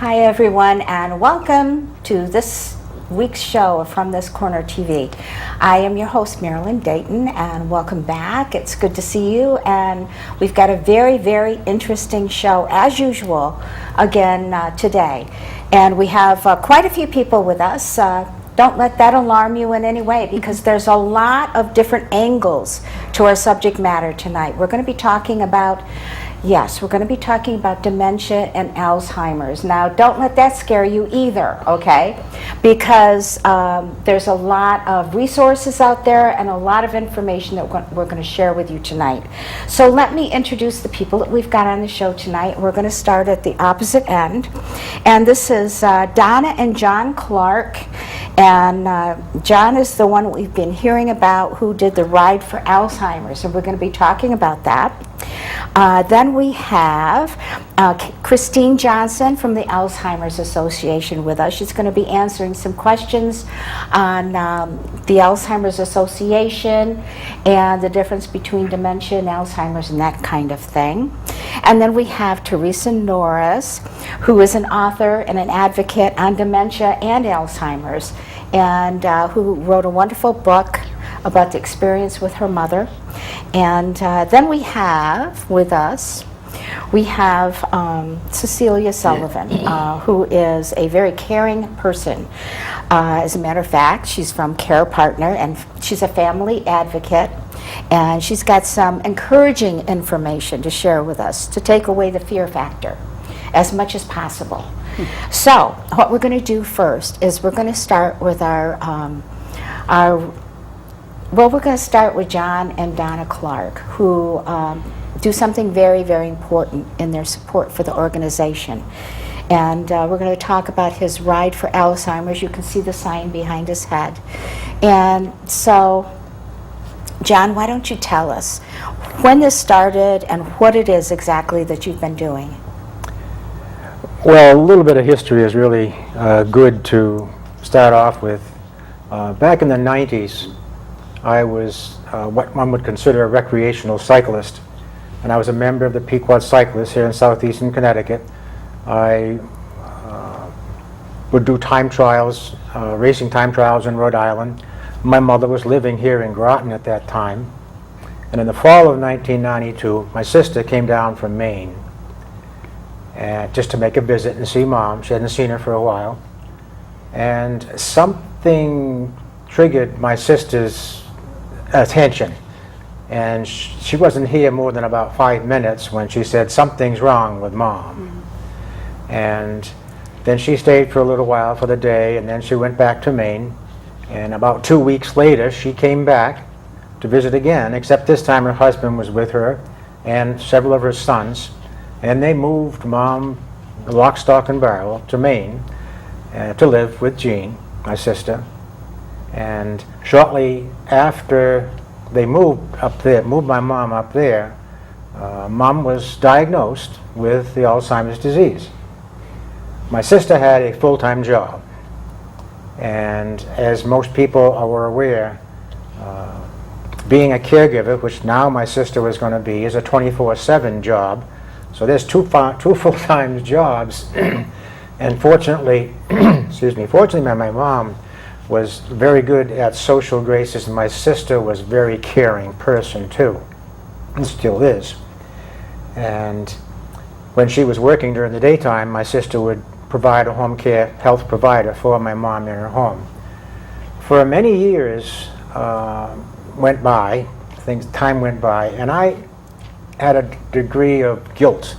Hi everyone, and welcome to this week's show of From This Corner TV. I am your host, Marilyn Dayton, and welcome back. It's good to see you, and we've got a very, very interesting show, as usual, again today. And we have quite a few people with us. Don't let that alarm you in any way, because there's a lot of different angles to our subject matter tonight. We're going to be talking about dementia and Alzheimer's. Now, don't let that scare you either, okay? Because there's a lot of resources out there and a lot of information that we're going to share with you tonight. So let me introduce the people that we've got on the show tonight. We're going to start at the opposite end. And this is Donna and John Clark. And John is the one we've been hearing about who did the Ride for Alzheimer's, and we're going to be talking about that. Then we have Christine Johnson from the Alzheimer's Association with us. She's going to be answering some questions on the Alzheimer's Association and the difference between dementia and Alzheimer's and that kind of thing. And then we have Teresa Norris, who is an author and an advocate on dementia and Alzheimer's, and who wrote a wonderful book about the experience with her mother. And then we have with us, Cecilia Sullivan, who is a very caring person. As a matter of fact, she's from Care Partner, and she's a family advocate, and she's got some encouraging information to share with us to take away the fear factor as much as possible. So what we're going to do first is we're going to start with we're going to start with John and Donna Clark, who do something very, very important in their support for the organization. And we're going to talk about his Ride for Alzheimer's. You can see the sign behind his head. And so, John, why don't you tell us when this started and what it is exactly that you've been doing? Well, a little bit of history is really good to start off with. Back in the 90s, I was what one would consider a recreational cyclist, and I was a member of the Pequot Cyclists here in southeastern Connecticut. I would do time trials, racing time trials in Rhode Island. My mother was living here in Groton at that time, and in the fall of 1992, my sister came down from Maine just to make a visit and see Mom. She hadn't seen her for a while, and something triggered my sister's attention, and she wasn't here more than about 5 minutes when she said, "Something's wrong with Mom." Mm-hmm. And then she stayed for a little while for the day, and then she went back to Maine, and about 2 weeks later she came back to visit again, except this time her husband was with her and several of her sons, and they moved Mom lock, stock, and barrel to Maine to live with Jean, my sister. And shortly after they moved my mom up there, Mom was diagnosed with the Alzheimer's disease. My sister had a full-time job, and as most people are aware, being a caregiver, which now my sister was going to be, is a 24/7 job. So there's two full-time jobs, and fortunately, fortunately my mom was very good at social graces, and my sister was a very caring person too, and still is. And when she was working during the daytime, my sister would provide a home care health provider for my mom in her home. For many years time went by, and I had a degree of guilt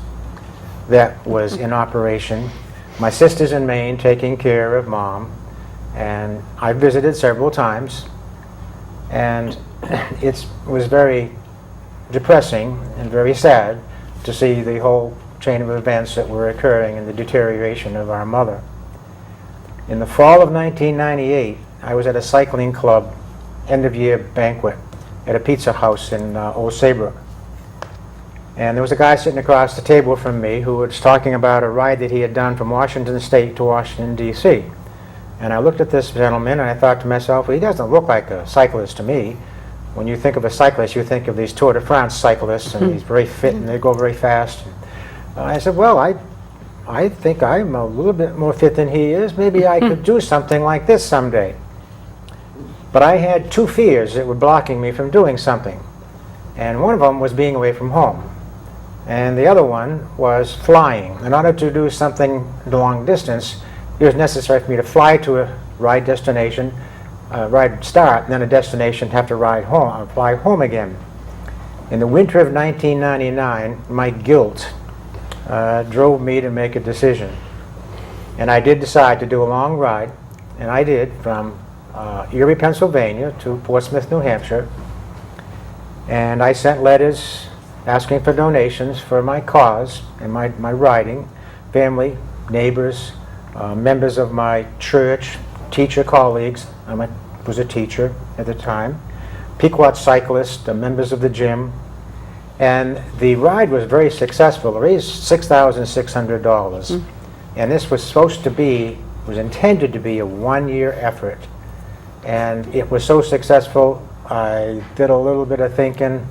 that was in operation. My sister's in Maine taking care of Mom, and I visited several times, and it was very depressing and very sad to see the whole chain of events that were occurring and the deterioration of our mother. In the fall of 1998, I was at a cycling club end-of-year banquet at a pizza house in Old Saybrook. And there was a guy sitting across the table from me who was talking about a ride that he had done from Washington State to Washington, D.C. And I looked at this gentleman and I thought to myself, well, he doesn't look like a cyclist to me. When you think of a cyclist, you think of these Tour de France cyclists, and he's very fit and they go very fast. I said, well, I I think I'm a little bit more fit than he is. Maybe I could do something like this someday. But I had two fears that were blocking me from doing something. And one of them was being away from home. And the other one was flying. In order to do something long distance, it was necessary for me to fly to a ride destination, ride start, and then a destination, have to ride home, fly home again. In the winter of 1999, my guilt drove me to make a decision. And I did decide to do a long ride, and I did, from Erie, Pennsylvania to Portsmouth, New Hampshire. And I sent letters asking for donations for my cause and my riding, family, neighbors, members of my church, teacher colleagues. I was a teacher at the time, Pequot cyclists, members of the gym. And the ride was very successful. It raised $6,600. And this was was intended to be a one-year effort. And it was so successful, I did a little bit of thinking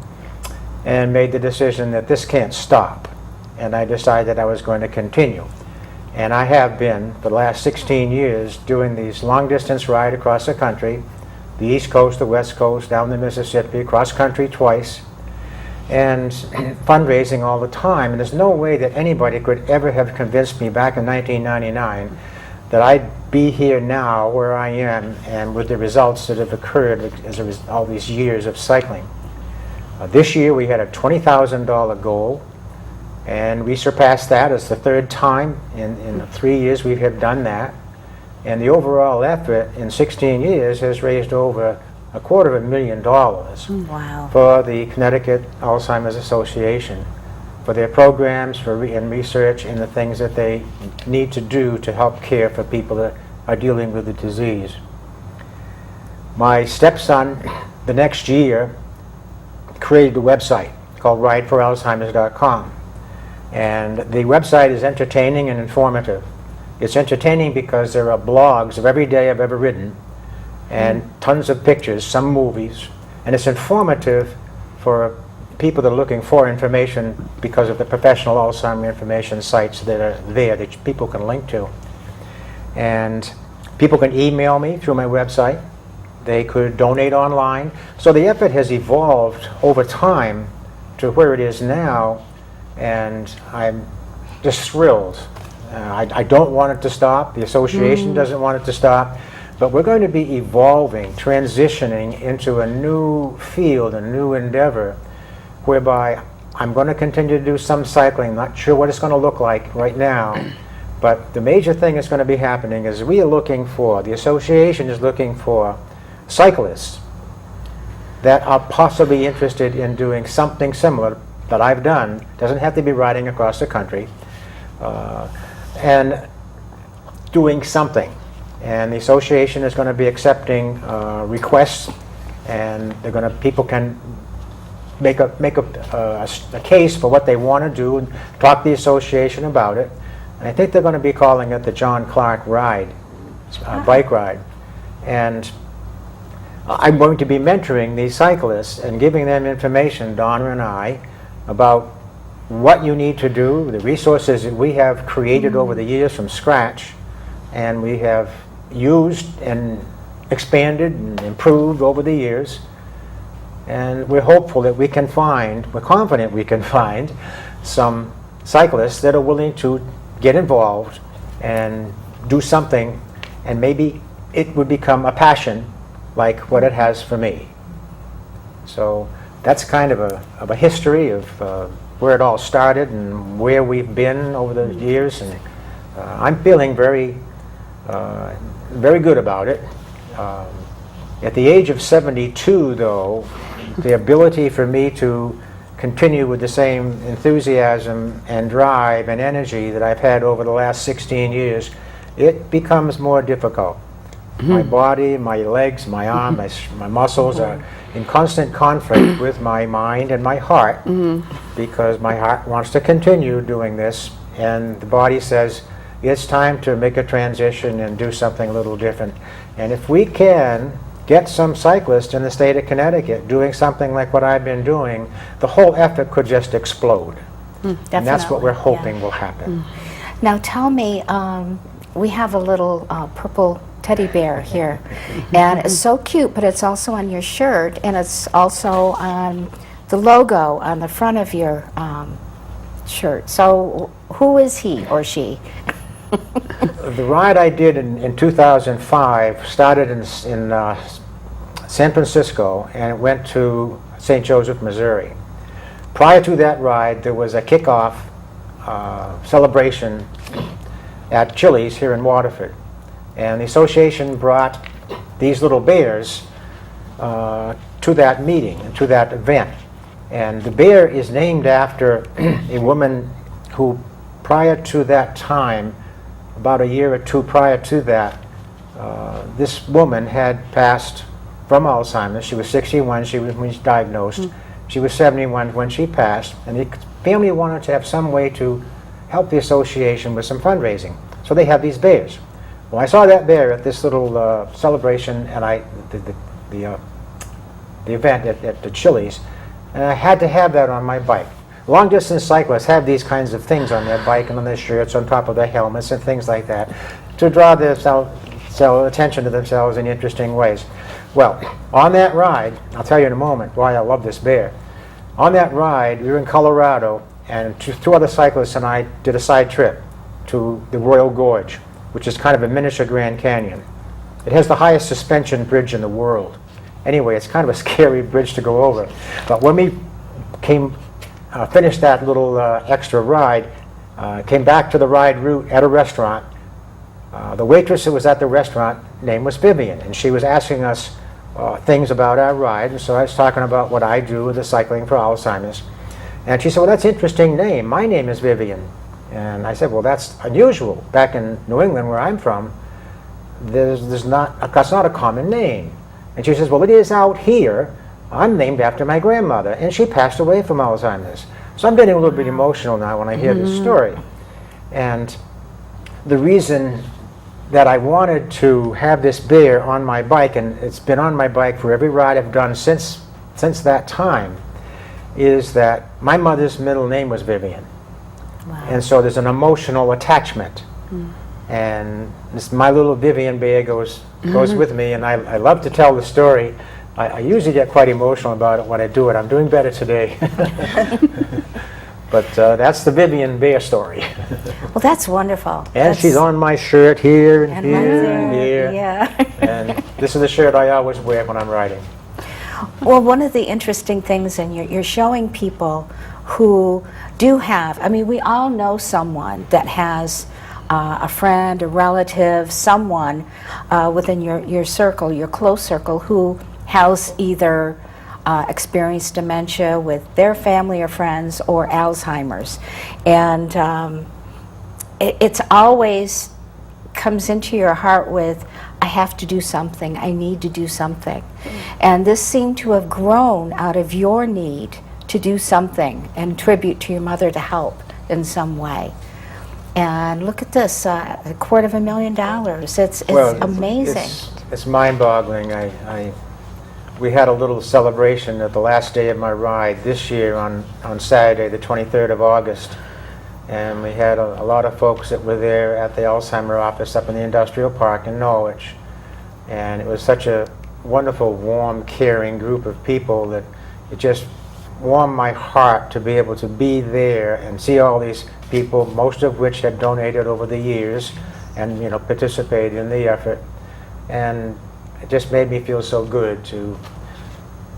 and made the decision that this can't stop. And I decided I was going to continue. And I have been, for the last 16 years, doing these long-distance rides across the country, the East Coast, the West Coast, down the Mississippi, cross-country twice, and fundraising all the time. And there's no way that anybody could ever have convinced me back in 1999 that I'd be here now where I am and with the results that have occurred as all these years of cycling. This year we had a $20,000 goal, and we surpassed that. It's the third time in the 3 years we have done that. And the overall effort in 16 years has raised over $250,000 Wow. for the Connecticut Alzheimer's Association, for their programs and research and the things that they need to do to help care for people that are dealing with the disease. My stepson, the next year, created a website called rideforalzheimers.com. And the website is entertaining and informative. It's entertaining because there are blogs of every day I've ever ridden, and tons of pictures, some movies. And it's informative for people that are looking for information because of the professional Alzheimer information sites that are there that people can link to. And people can email me through my website. They could donate online. So the effort has evolved over time to where it is now, and I'm just thrilled. I don't want it to stop. The association doesn't want it to stop. But we're going to be evolving, transitioning into a new field, a new endeavor, whereby I'm going to continue to do some cycling. Not sure what it's going to look like right now. But the major thing that's going to be happening is the association is looking for cyclists that are possibly interested in doing something similar that I've done. Doesn't have to be riding across the country, and doing something. And the association is going to be accepting requests, and people can make a case for what they want to do and talk to the association about it. And I think they're going to be calling it the John Clark Ride, bike ride. And I'm going to be mentoring these cyclists and giving them information, Donna and I, about what you need to do, the resources that we have created over the years from scratch, and we have used and expanded and improved over the years. And we're hopeful that we're confident we can find some cyclists that are willing to get involved and do something, and maybe it would become a passion like what it has for me. So that's kind of a history of where it all started and where we've been over the years, and I'm feeling very good about it. At the age of 72, though, the ability for me to continue with the same enthusiasm and drive and energy that I've had over the last 16 years, it becomes more difficult. My body, my legs, my arm, my muscles are in constant conflict with my mind and my heart, because my heart wants to continue doing this, and the body says it's time to make a transition and do something a little different. And if we can get some cyclists in the state of Connecticut doing something like what I've been doing, the whole effort could just explode. And that's what we're hoping will happen. Now tell me, we have a little purple teddy bear here, and it's so cute, but it's also on your shirt, and it's also on the logo on the front of your shirt. So who is he or she? The ride I did in 2005 started in San Francisco, and it went to St. Joseph, Missouri. Prior to that ride, there was a kickoff celebration at Chili's here in Waterford. And the association brought these little bears to that meeting, to that event. And the bear is named after a woman who, prior to that time, about a year or two prior to that, this woman had passed from Alzheimer's. She was 61 when she was diagnosed. She was 71 when she passed, and the family wanted to have some way to help the association with some fundraising. So they have these bears. Well, I saw that bear at this little celebration, and the event at the Chili's, and I had to have that on my bike. Long-distance cyclists have these kinds of things on their bike and on their shirts, on top of their helmets and things like that, to draw their attention to themselves in interesting ways. Well, on that ride, I'll tell you in a moment why I love this bear. On that ride, we were in Colorado, and two other cyclists and I did a side trip to the Royal Gorge, which is kind of a miniature Grand Canyon. It has the highest suspension bridge in the world. Anyway, it's kind of a scary bridge to go over. But when we finished that little extra ride, came back to the ride route at a restaurant, the waitress who was at the restaurant name was Vivian, and she was asking us things about our ride, and so I was talking about what I do with the Cycling for Alzheimer's. And she said, well, that's an interesting name. My name is Vivian. And I said, well, that's unusual. Back in New England, where I'm from, that's not a common name. And she says, well, it is out here. I'm named after my grandmother, and she passed away from Alzheimer's. So I'm getting a little bit emotional now when I hear this story. And the reason that I wanted to have this bear on my bike, and it's been on my bike for every ride I've done since that time, is that my mother's middle name was Vivian. Wow. And so there's an emotional attachment. And my little Vivian bear goes with me, and I love to tell the story. I usually get quite emotional about it when I do it. I'm doing better today. But that's the Vivian bear story. Well, that's wonderful. And she's on my shirt here and here and here. Yeah. And this is the shirt I always wear when I'm riding. Well, one of the interesting things, and you're showing people who do have, I mean, we all know someone that has a friend, a relative, someone within your circle, your close circle, who has either experienced dementia with their family or friends or Alzheimer's. And it's always comes into your heart with, I have to do something, I need to do something. And this seemed to have grown out of your need to do something and tribute to your mother to help in some way. And look at this, $250,000. It's amazing. It's mind-boggling. We had a little celebration at the last day of my ride this year on Saturday, the 23rd of August. And we had a lot of folks that were there at the Alzheimer office up in the industrial park in Norwich. And it was such a wonderful, warm, caring group of people that it just warmed my heart to be able to be there and see all these people, most of which had donated over the years and participated in the effort. And it just made me feel so good to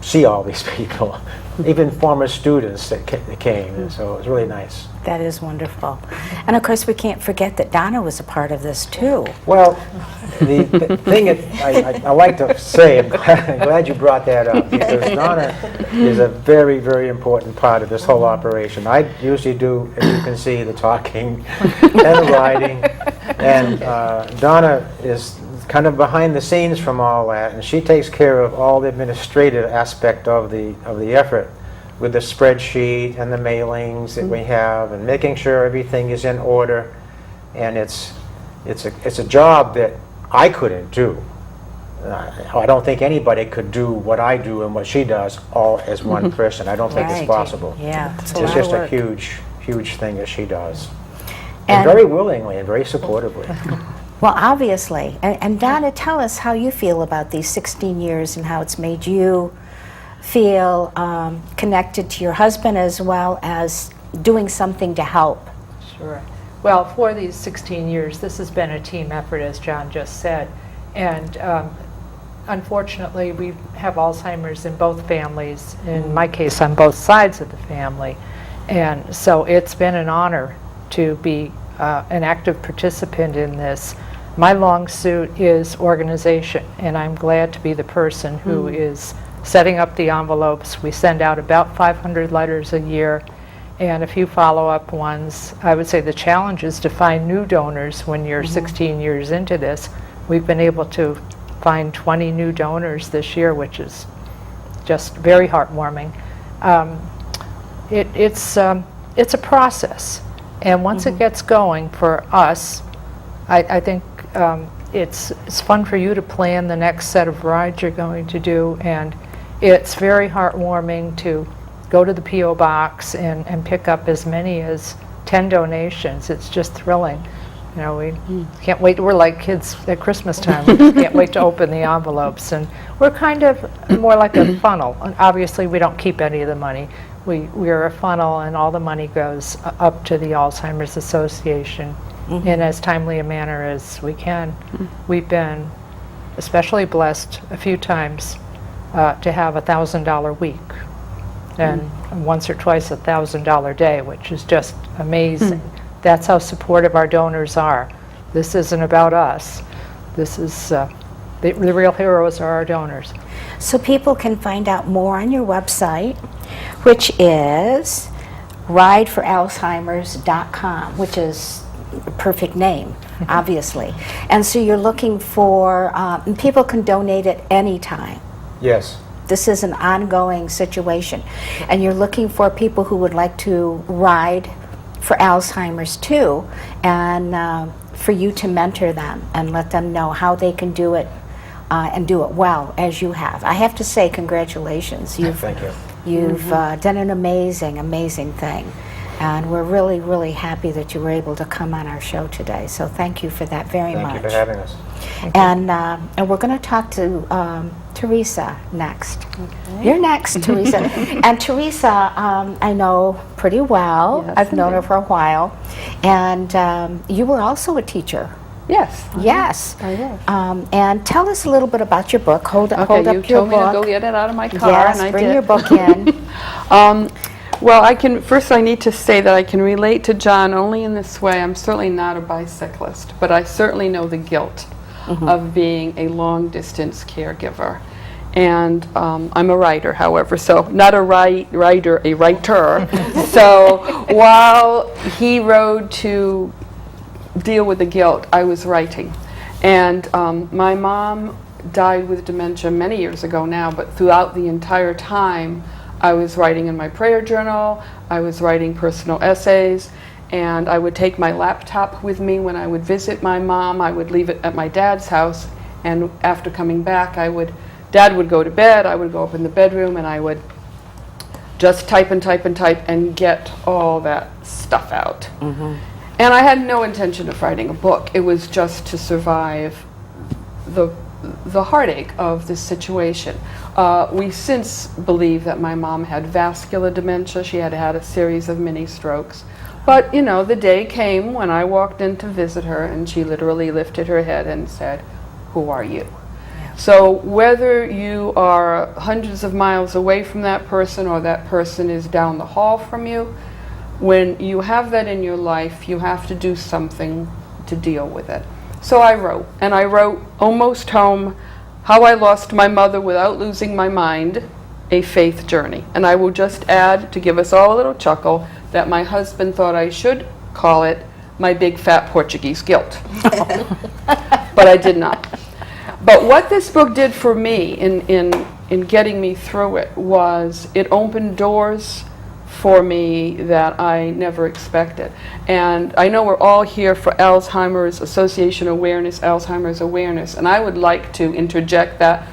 see all these people, even former students that came, and so it was really nice. That is wonderful. And of course we can't forget that Donna was a part of this too. Well, the thing I like to say, I'm glad you brought that up, because Donna is a very, very important part of this whole operation. I usually do, as you can see, the talking and the riding, and Donna is kind of behind the scenes from all that, and she takes care of all the administrative aspect of the effort, with the spreadsheet and the mailings that we have, and making sure everything is in order. And it's a job that I couldn't do. I don't think anybody could do what I do and what she does all as one person. I don't think it's possible. Yeah, It's just a huge, huge thing that she does. And very willingly and very supportively. Well, obviously. And Donna, tell us how you feel about these 16 years and how it's made you feel connected to your husband as well as doing something to help. Sure. Well, for these 16 years, this has been a team effort, as John just said. And unfortunately, we have Alzheimer's in both families, in my case, on both sides of the family. And so it's been an honor to be an active participant in this. My long suit is organization, and I'm glad to be the person who is setting up the envelopes. We send out about 500 letters a year and a few follow-up ones. I would say the challenge is to find new donors when you're 16 years into this. We've been able to find 20 new donors this year, which is just very heartwarming. It's a process, and once it gets going for us, I think it's fun for you to plan the next set of rides you're going to do, and it's very heartwarming to go to the P.O. box and pick up as many as 10 donations. It's just thrilling. You know, we can't wait. We're like kids at Christmas time. We can't wait to open the envelopes. And we're kind of more like a funnel. And obviously, we don't keep any of the money. We're a funnel, and all the money goes up to the Alzheimer's Association in as timely a manner as we can. We've been especially blessed a few times to have a $1,000 week, and once or twice a $1,000 day, which is just amazing. That's how supportive our donors are. This isn't about us. This is the real heroes are our donors. So people can find out more on your website, which is rideforalzheimers.com, which is a perfect name, obviously. And so you're looking for, and people can donate at any time. Yes. This is an ongoing situation. And you're looking for people who would like to ride for Alzheimer's too, and for you to mentor them and let them know how they can do it and do it well, as you have. I have to say, congratulations. Thank you. You've done an amazing, amazing thing. And we're really, really happy that you were able to come on our show today. So thank you for that very much. Thank you for having us. And we're going to talk to Teresa next. Okay. You're next, Teresa. And Teresa, I know pretty well. Yes, I've known her for a while. And you were also a teacher. Yes. Yes. I was. And tell us a little bit about your book. Hold up You your book. told me to go get it out of my car, Yes, and I bring did. your book in. Well, I need to say that I can relate to John only in this way. I'm certainly not a bicyclist, but I certainly know the guilt of being a long-distance caregiver. And I'm a writer, however, so not a writer, a writer. So while he rode to deal with the guilt, I was writing. And my mom died with dementia many years ago now, but throughout the entire time, I was writing in my prayer journal, I was writing personal essays, and I would take my laptop with me when I would visit my mom. I would leave it at my dad's house, and after coming back, Dad would go to bed, I would go up in the bedroom, and I would just type and type and type and get all that stuff out. And I had no intention of writing a book. It was just to survive the heartache of this situation. We since believe that my mom had vascular dementia. She had had a series of mini strokes. But, you know, the day came when I walked in to visit her, and she literally lifted her head and said, "Who are you?" Yeah. So whether you are hundreds of miles away from that person or that person is down the hall from you, when you have that in your life, you have to do something to deal with it. So I wrote, and I wrote almost home, How I Lost My Mother Without Losing My Mind, A Faith Journey. And I will just add, to give us all a little chuckle, that my husband thought I should call it My Big Fat Portuguese Guilt. But I did not. But what this book did for me in getting me through it was it opened doors for me that I never expected. And I know we're all here for Alzheimer's Association awareness, Alzheimer's awareness, and I would like to interject that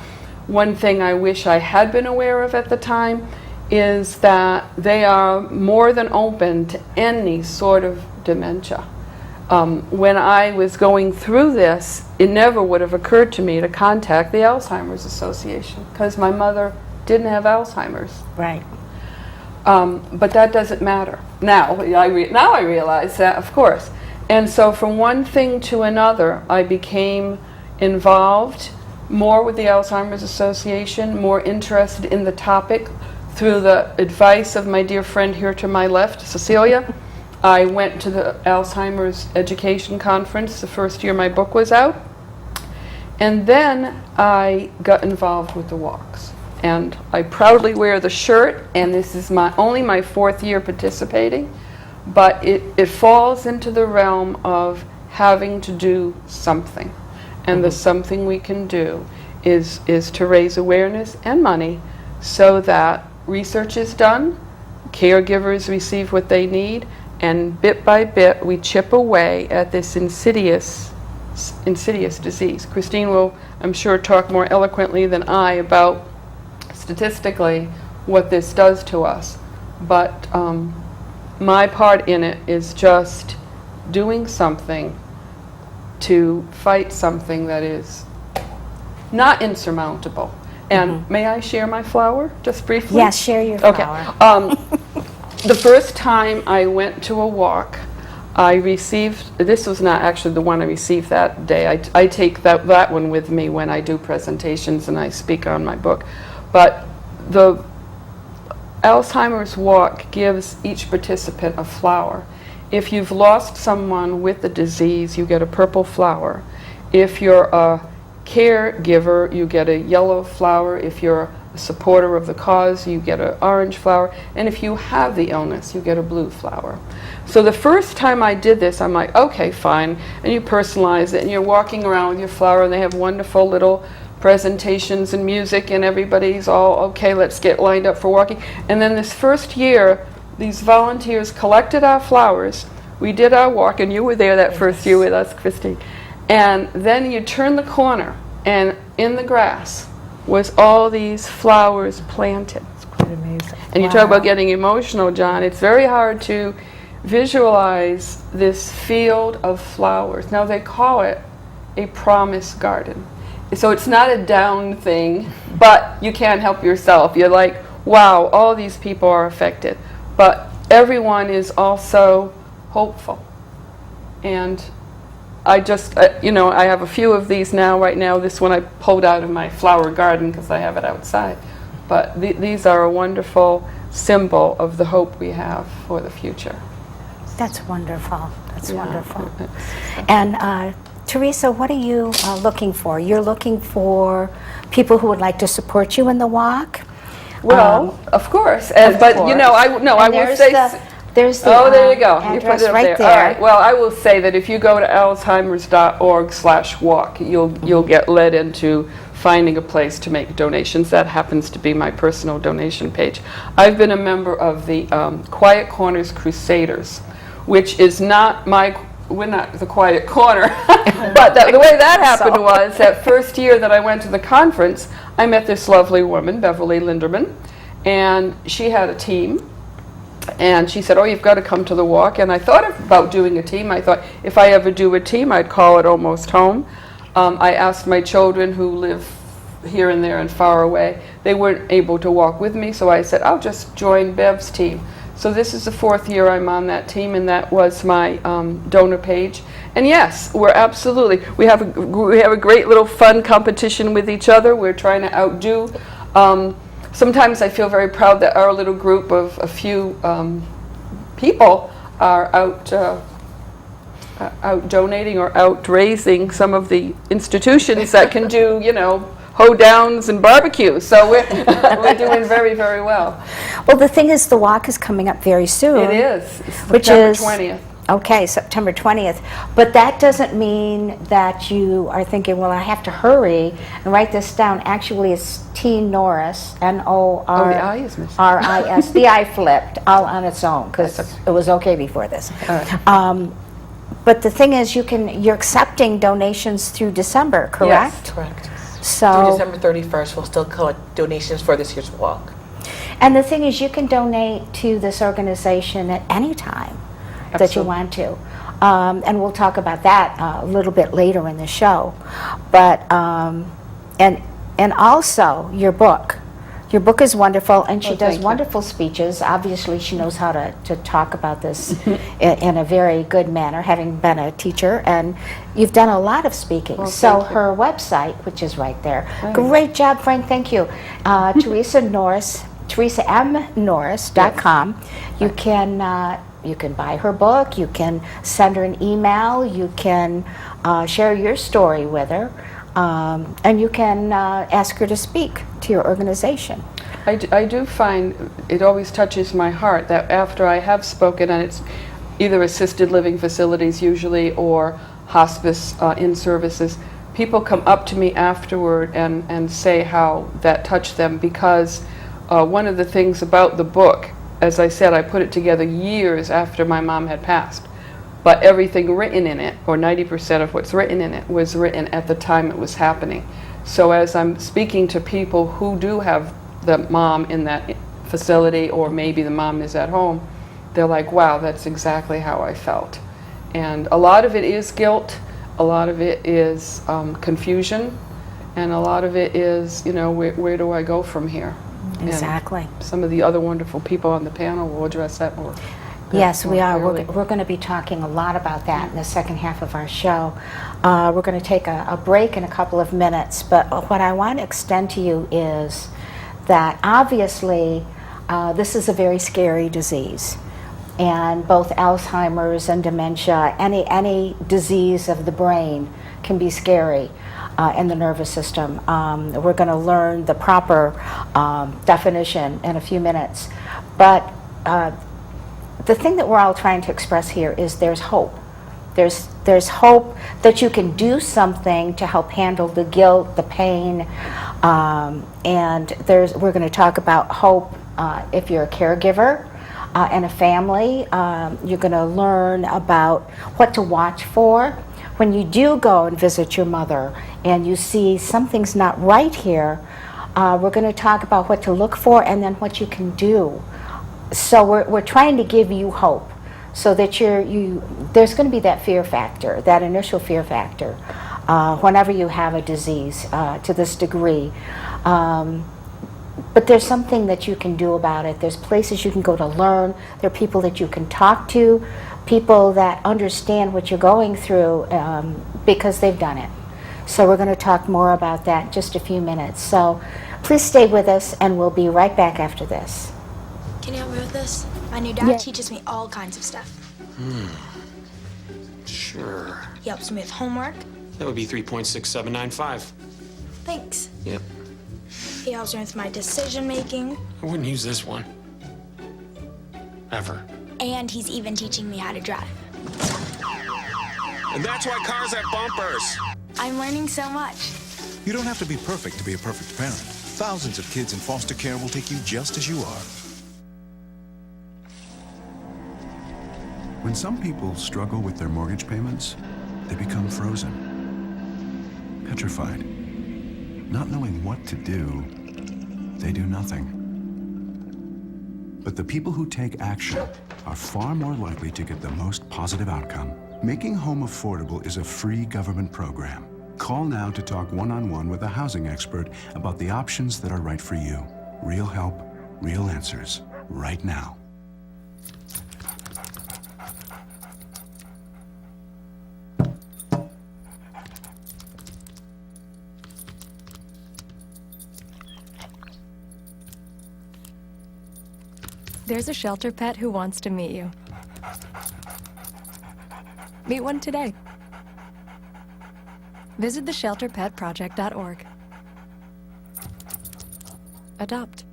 one thing I wish I had been aware of at the time is that they are more than open to any sort of dementia. When I was going through this, it never would have occurred to me to contact the Alzheimer's Association because my mother didn't have Alzheimer's. Right. But that doesn't matter. Now I realize that, of course. And so from one thing to another, I became involved more with the Alzheimer's Association, more interested in the topic through the advice of my dear friend here to my left, Cecilia. I went to the Alzheimer's Education Conference the first year my book was out. And then I got involved with the walks. And I proudly wear the shirt, and this is only my 4th year participating, but it falls into the realm of having to do something. And the something we can do is to raise awareness and money so that research is done, caregivers receive what they need, and bit by bit we chip away at this insidious disease. Christine will, I'm sure, talk more eloquently than I about statistically what this does to us. But my part in it is just doing something to fight something that is not insurmountable. And may I share my flower just briefly? Yes, share your flower. Okay. The first time I went to a walk, I received, this was not actually the one I received that day. I take that one with me when I do presentations and I speak on my book. But the Alzheimer's Walk gives each participant a flower. If you've lost someone with the disease, you get a purple flower. If you're a caregiver, you get a yellow flower. If you're a supporter of the cause, you get an orange flower. And if you have the illness, you get a blue flower. So the first time I did this, I'm like, okay, fine. And you personalize it, and you're walking around with your flower, and they have wonderful little presentations and music, and everybody's all, okay, let's get lined up for walking. And then this first year, these volunteers collected our flowers. We did our walk, and you were there that first year with us, Christine. And then you turn the corner, and in the grass was all these flowers planted. It's quite amazing. And you talk about getting emotional, John. It's very hard to visualize this field of flowers. Now they call it a promise garden. So it's not a down thing, but you can't help yourself. You're like, wow, all these people are affected. But everyone is also hopeful. And I just, I have a few of these now, right now. This one I pulled out of my flower garden because I have it outside. But these are a wonderful symbol of the hope we have for the future. That's wonderful. That's Yeah. wonderful. And Teresa, what are you looking for? You're looking for people who would like to support you in the walk? Well, of course. Of But, course. I will there's say... There's the Oh, there you go. You put address it up right there. All right. Well, I will say that if you go to alzheimers.org/walk, you'll get led into finding a place to make donations. That happens to be my personal donation page. I've been a member of the Quiet Corners Crusaders, which is not we're not the Quiet Corner, but the way that happened was that first year that I went to the conference, I met this lovely woman, Beverly Linderman, and she had a team. And she said, oh, you've got to come to the walk. And I thought about doing a team. I thought if I ever do a team, I'd call it Almost Home. I asked my children who live here and there and far away. They weren't able to walk with me, so I said, I'll just join Bev's team. So this is the 4th year I'm on that team, and that was my donor page. And yes, we have a great little fun competition with each other. We're trying to outdo. Sometimes I feel very proud that our little group of a few people are out donating or out raising some of the institutions that can do, hoedowns and barbecues. So we're doing very, very well. Well, the thing is, the walk is coming up very soon. It is. It's Which September is 20th. Okay, September 20th. But that doesn't mean that you are thinking, well, I have to hurry and write this down. Actually, it's T. Norris, N-O-R-R-I-S. Oh, the I is missing. The I flipped all on its own because it was okay before this. All right. But the thing is, you're accepting donations through December, correct? Yes. Correct. So, Through December 31st, we'll still collect donations for this year's walk. and the thing is, you can donate to this organization at any time that you Absolutely. want to. And we'll talk about that a little bit later in the show. But, and also your book. Your book is wonderful, and she Oh, does thank you. wonderful speeches. Obviously, she knows how to talk about this in a very good manner, having been a teacher, and you've done a lot of speaking. Oh, So thank you. her website, which is right there. Right. Great job, Frank, thank you. Teresa Norris, teresamnorris.com. You can buy her book, you can send her an email, you can share your story with her, and you can ask her to speak to your organization. I do find it always touches my heart that after I have spoken, and it's either assisted living facilities usually or hospice in services, people come up to me afterward and say how that touched them, because one of the things about the book, as I said, I put it together years after my mom had passed. But everything written in it, or 90% of what's written in it, was written at the time it was happening. So as I'm speaking to people who do have the mom in that facility, or maybe the mom is at home, they're like, wow, that's exactly how I felt. And a lot of it is guilt, a lot of it is confusion, and a lot of it is, you know, where do I go from here? Exactly. And some of the other wonderful people on the panel will address that more. Yes, we are. clearly. We're going to be talking a lot about that in the second half of our show. We're going to take a break in a couple of minutes, but what I want to extend to you is that obviously this is a very scary disease, and both Alzheimer's and dementia, any disease of the brain can be scary in the nervous system. We're going to learn the proper definition in a few minutes, but the thing that we're all trying to express here is there's hope. There's hope that you can do something to help handle the guilt, the pain, and we're going to talk about hope if you're a caregiver and a family. You're going to learn about what to watch for when you do go and visit your mother and you see something's not right here. We're going to talk about what to look for and then what you can do. So we're trying to give you hope, so that there's going to be that fear factor, that initial fear factor, whenever you have a disease to this degree. But there's something that you can do about it. There's places you can go to learn. There are people that you can talk to, people that understand what you're going through because they've done it. So we're going to talk more about that in just a few minutes. So please stay with us, and we'll be right back after this. Can you help me with this? My new dad teaches me all kinds of stuff. Sure. He helps me with homework. That would be 3.6795. Thanks. Yep. He helps me with my decision making. I wouldn't use this one. Ever. And he's even teaching me how to drive. And that's why cars have bumpers. I'm learning so much. You don't have to be perfect to be a perfect parent. Thousands of kids in foster care will take you just as you are. When some people struggle with their mortgage payments, they become frozen, petrified. Not knowing what to do, they do nothing. But the people who take action are far more likely to get the most positive outcome. Making home affordable is a free government program. Call now to talk one-on-one with a housing expert about the options that are right for you. Real help, real answers, right now. There's a shelter pet who wants to meet you. Meet one today. Visit theshelterpetproject.org. Adopt.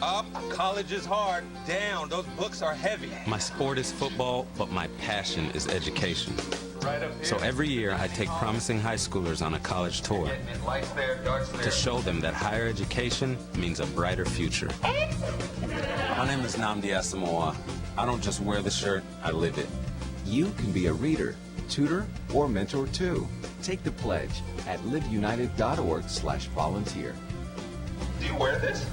Up, college is hard. Down, those books are heavy. My sport is football, but my passion is education. Right up here. So every year I take promising high schoolers on a college tour Lights there, darts there. to show them that higher education means a brighter future. My name is Nnamdi Asamoah. I don't just wear the shirt, I live it. You can be a reader, tutor, or mentor too. Take the pledge at liveunited.org/volunteer. Do you wear this?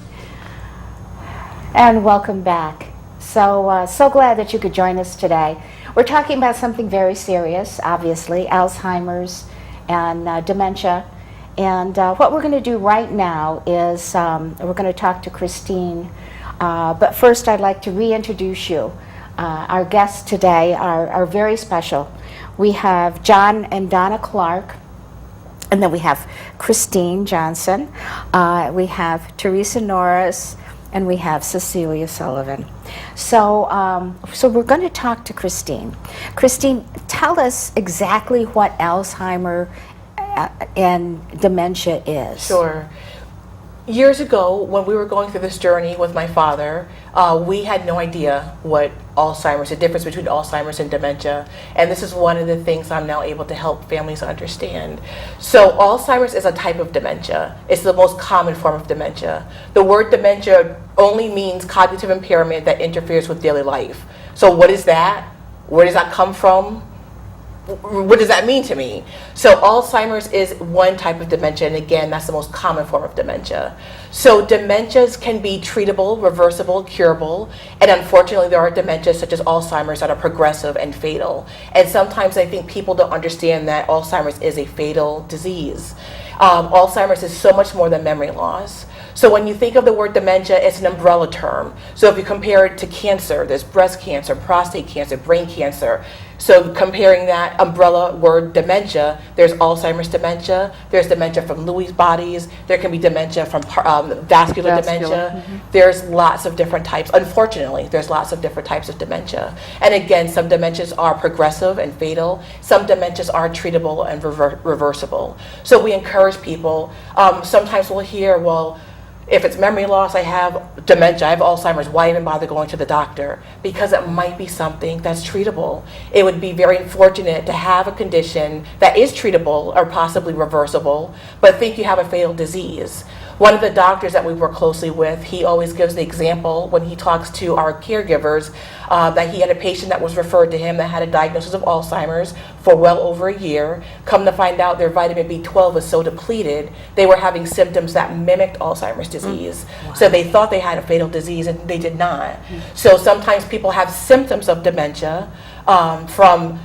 And welcome back. So glad that you could join us today. We're talking about something very serious, obviously, Alzheimer's and dementia. And what we're going to do right now is we're going to talk to Christine. But first, I'd like to reintroduce you. Our guests today are very special. We have John and Donna Clark, and then we have Christine Johnson. We have Teresa Norris, and we have Cecilia Sullivan. So we're going to talk to Christine. Christine, tell us exactly what Alzheimer and dementia is. Sure. Years ago, when we were going through this journey with my father, we had no idea what Alzheimer's, the difference between Alzheimer's and dementia. And this is one of the things I'm now able to help families understand. So Alzheimer's is a type of dementia. It's the most common form of dementia. The word dementia only means cognitive impairment that interferes with daily life. So what is that? Where does that come from? What does that mean to me? So Alzheimer's is one type of dementia, and again, that's the most common form of dementia. So dementias can be treatable, reversible, curable, and unfortunately there are dementias such as Alzheimer's that are progressive and fatal. And sometimes I think people don't understand that Alzheimer's is a fatal disease. Alzheimer's is so much more than memory loss. So when you think of the word dementia, it's an umbrella term. So if you compare it to cancer, there's breast cancer, prostate cancer, brain cancer. So comparing that umbrella word dementia, there's Alzheimer's dementia, there's dementia from Lewy bodies, there can be dementia from vascular dementia. There's lots of different types. Unfortunately, there's lots of different types of dementia. And again, some dementias are progressive and fatal. Some dementias are treatable and reversible. So we encourage people. Sometimes we'll hear, well, if it's memory loss, I have dementia, I have Alzheimer's, why even bother going to the doctor? Because it might be something that's treatable. It would be very unfortunate to have a condition that is treatable or possibly reversible, but think you have a fatal disease. One of the doctors that we work closely with, he always gives the example when he talks to our caregivers that he had a patient that was referred to him that had a diagnosis of Alzheimer's for well over a year. Come to find out their vitamin B12 was so depleted, they were having symptoms that mimicked Alzheimer's disease. Wow. So they thought they had a fatal disease and they did not. So sometimes people have symptoms of dementia from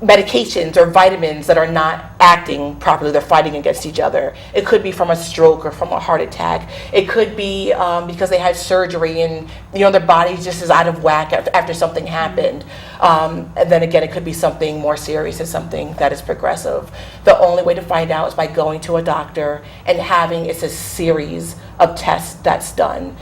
medications or vitamins that are not acting properly, they're fighting against each other. It could be from a stroke or from a heart attack. It could be because they had surgery and their body just is out of whack after something happened. And then again, it could be something more serious and something that is progressive. The only way to find out is by going to a doctor and it's a series of tests that's done.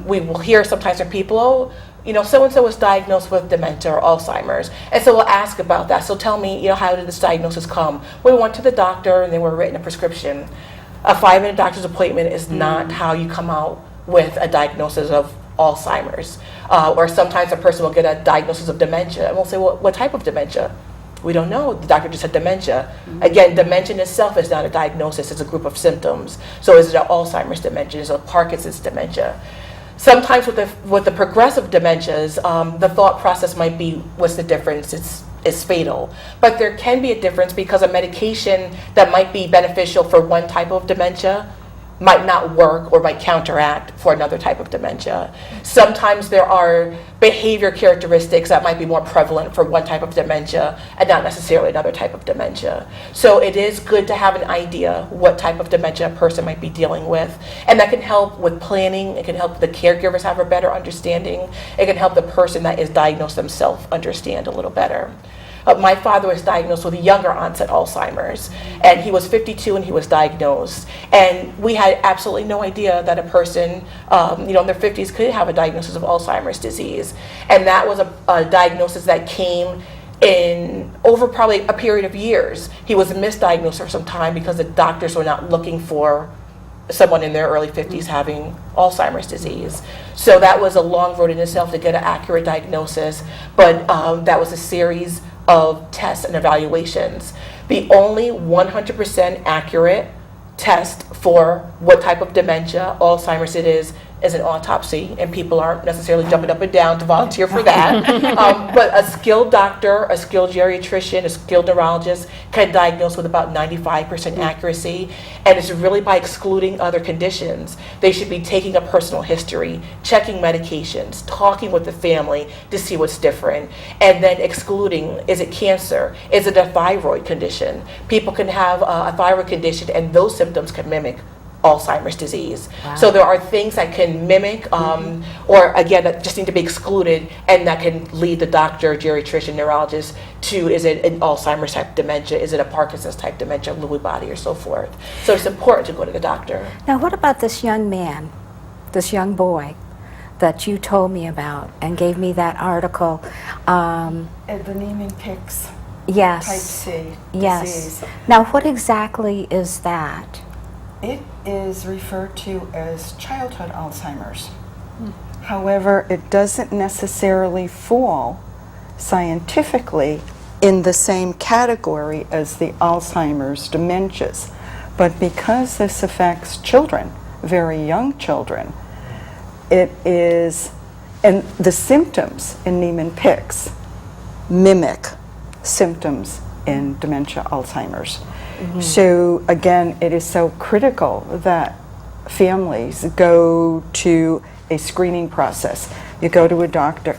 We will hear sometimes from people, so-and-so was diagnosed with dementia or Alzheimer's. And so we'll ask about that. So tell me, how did this diagnosis come? We went to the doctor and they were written a prescription. A 5-minute doctor's appointment is not how you come out with a diagnosis of Alzheimer's. Or sometimes a person will get a diagnosis of dementia and we'll say, well, what type of dementia? We don't know. The doctor just said dementia. Again, dementia in itself is not a diagnosis, it's a group of symptoms. So is it an Alzheimer's dementia? Is it a Parkinson's dementia? Sometimes with the progressive dementias, the thought process might be, what's the difference? It's fatal. But there can be a difference because a medication that might be beneficial for one type of dementia might not work or might counteract for another type of dementia. Sometimes there are behavior characteristics that might be more prevalent for one type of dementia and not necessarily another type of dementia. So it is good to have an idea what type of dementia a person might be dealing with. And that can help with planning. It can help the caregivers have a better understanding. It can help the person that is diagnosed themselves understand a little better. My father was diagnosed with younger onset Alzheimer's, and he was 52 and he was diagnosed. And we had absolutely no idea that a person, in their 50s could have a diagnosis of Alzheimer's disease. And that was a diagnosis that came in over probably a period of years. He was misdiagnosed for some time because the doctors were not looking for someone in their early 50s having Alzheimer's disease. So that was a long road in itself to get an accurate diagnosis, but that was a series of tests and evaluations. The only 100% accurate test for what type of dementia, Alzheimer's it is is an autopsy, and people aren't necessarily jumping up and down to volunteer for that. But a skilled doctor, a skilled geriatrician, a skilled neurologist can diagnose with about 95% accuracy, and it's really by excluding other conditions. They should be taking a personal history, checking medications, talking with the family to see what's different, and then excluding, is it cancer? Is it a thyroid condition? People can have a thyroid condition, and those symptoms can mimic Alzheimer's disease. Wow. So there are things that can mimic, or again, that just need to be excluded, and that can lead the doctor, geriatrician, neurologist to, is it an Alzheimer's type dementia, is it a Parkinson's type dementia, Lewy body, or so forth. So it's important to go to the doctor. Now, what about this young man, this young boy that you told me about and gave me that article? The Niemann-Pick's Yes. type C Yes. disease. Now, what exactly is that? It is referred to as childhood Alzheimer's. However, it doesn't necessarily fall scientifically in the same category as the Alzheimer's dementias. But because this affects children, very young children, it is, and the symptoms in Niemann-Pick's mimic symptoms in dementia Alzheimer's. So again, it is so critical that families go to a screening process. You go to a doctor,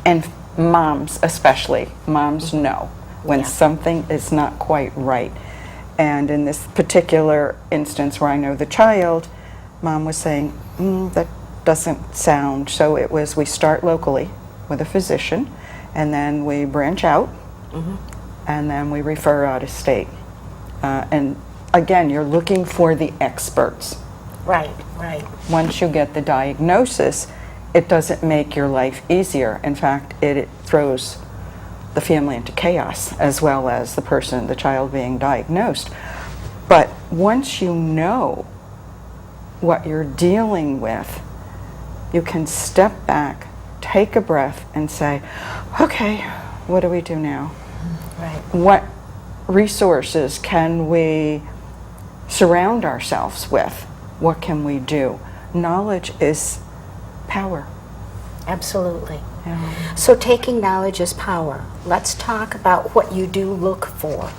and moms especially, moms know when something is not quite right. And in this particular instance where I know the child, mom was saying, that doesn't sound, so it was, we start locally with a physician, and then we branch out, and then we refer out of state. And again, you're looking for the experts. Right, right. Once you get the diagnosis, it doesn't make your life easier. In fact, it throws the family into chaos, as well as the person, the child being diagnosed. But once you know what you're dealing with, you can step back, take a breath, and say, okay, what do we do now? Right. What resources can we surround ourselves with? What can we do? Knowledge is power. Absolutely. So taking knowledge is power. Let's talk about what you do look for.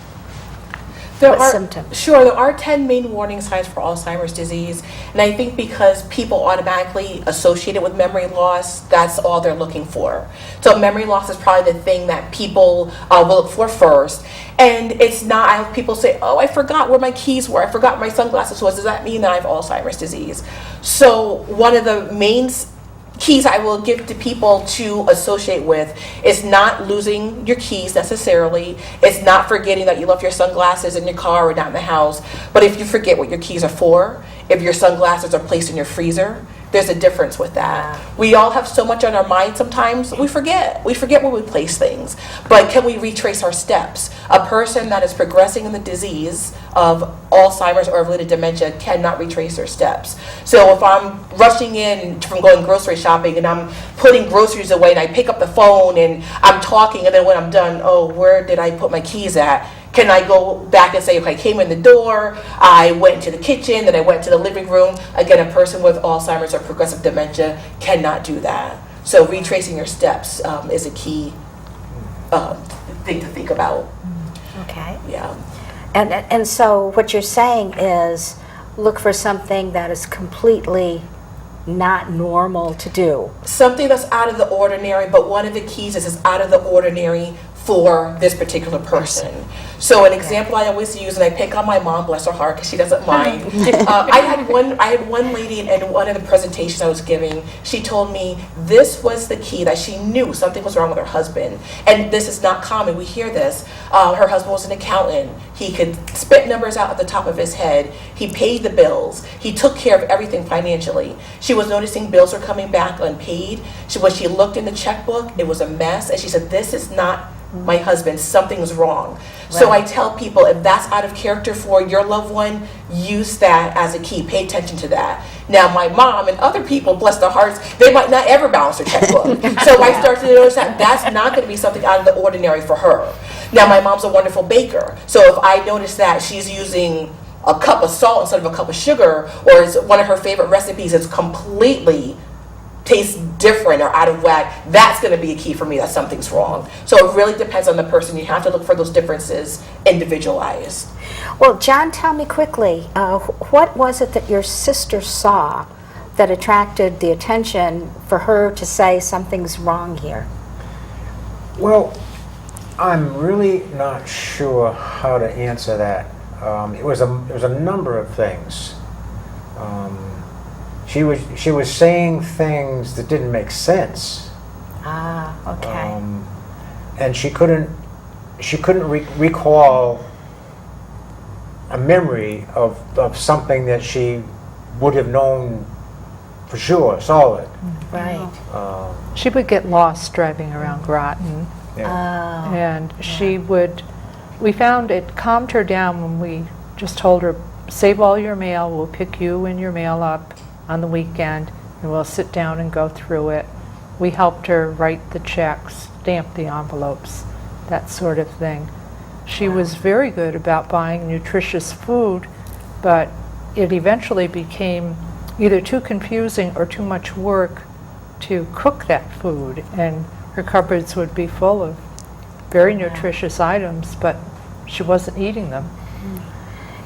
There What are symptoms? Sure, there are 10 main warning signs for Alzheimer's disease, and I think because people automatically associate it with memory loss, that's all they're looking for. So memory loss is probably the thing that people will look for first, and it's not. I have people say, "Oh, I forgot where my keys were. I forgot where my sunglasses was." Does that mean that I have Alzheimer's disease? So one of the main keys I will give to people to associate with is not losing your keys necessarily. It's not forgetting that you left your sunglasses in your car or not in the house. But if you forget what your keys are for, if your sunglasses are placed in your freezer, there's a difference with that. We all have so much on our mind sometimes, we forget. We forget where we place things. But can we retrace our steps? A person that is progressing in the disease of Alzheimer's or related dementia cannot retrace their steps. So if I'm rushing in from going grocery shopping and I'm putting groceries away and I pick up the phone and I'm talking, and then when I'm done, oh, where did I put my keys at? Can I go back and say, okay, I came in the door, I went to the kitchen, then I went to the living room? Again, a person with Alzheimer's or progressive dementia cannot do that. So retracing your steps is a key thing to think about. Okay. Yeah. And so what you're saying is look for something that is completely not normal to do. Something that's out of the ordinary, but one of the keys is it's out of the ordinary for this particular person. So an example I always use, and I pick on my mom, bless her heart, because she doesn't mind. I had one lady in one of the presentations I was giving. She told me this was the key, that she knew something was wrong with her husband, and this is not common. We hear this. Her husband was an accountant. He could spit numbers out at the top of his head. He paid the bills. He took care of everything financially. She was noticing bills were coming back unpaid. When she looked in the checkbook, it was a mess, and she said, "This is not my husband, something's wrong." Right. So I tell people, if that's out of character for your loved one, use that as a key. Pay attention to that. Now, my mom and other people, bless their hearts, they might not ever balance their checkbook. So I start to notice that that's not going to be something out of the ordinary for her. Now, my mom's a wonderful baker. So if I notice that she's using a cup of salt instead of a cup of sugar, or is one of her favorite recipes is completely tastes different or out of whack, that's going to be a key for me that something's wrong. So it really depends on the person. You have to look for those differences individualized. Well, John, tell me quickly, what was it that your sister saw that attracted the attention for her to say something's wrong here? Well, I'm really not sure how to answer that. It was a number of things. She was saying things that didn't make sense. Ah, okay. And she couldn't recall a memory of something that she would have known for sure, solid. Right. She would get lost driving around Groton. Yeah. And we found it calmed her down when we just told her, save all your mail, we'll pick you and your mail up on the weekend, and we'll sit down and go through it. We helped her write the checks, stamp the envelopes, that sort of thing. She was very good about buying nutritious food, but it eventually became either too confusing or too much work to cook that food, and her cupboards would be full of very nutritious items, but she wasn't eating them.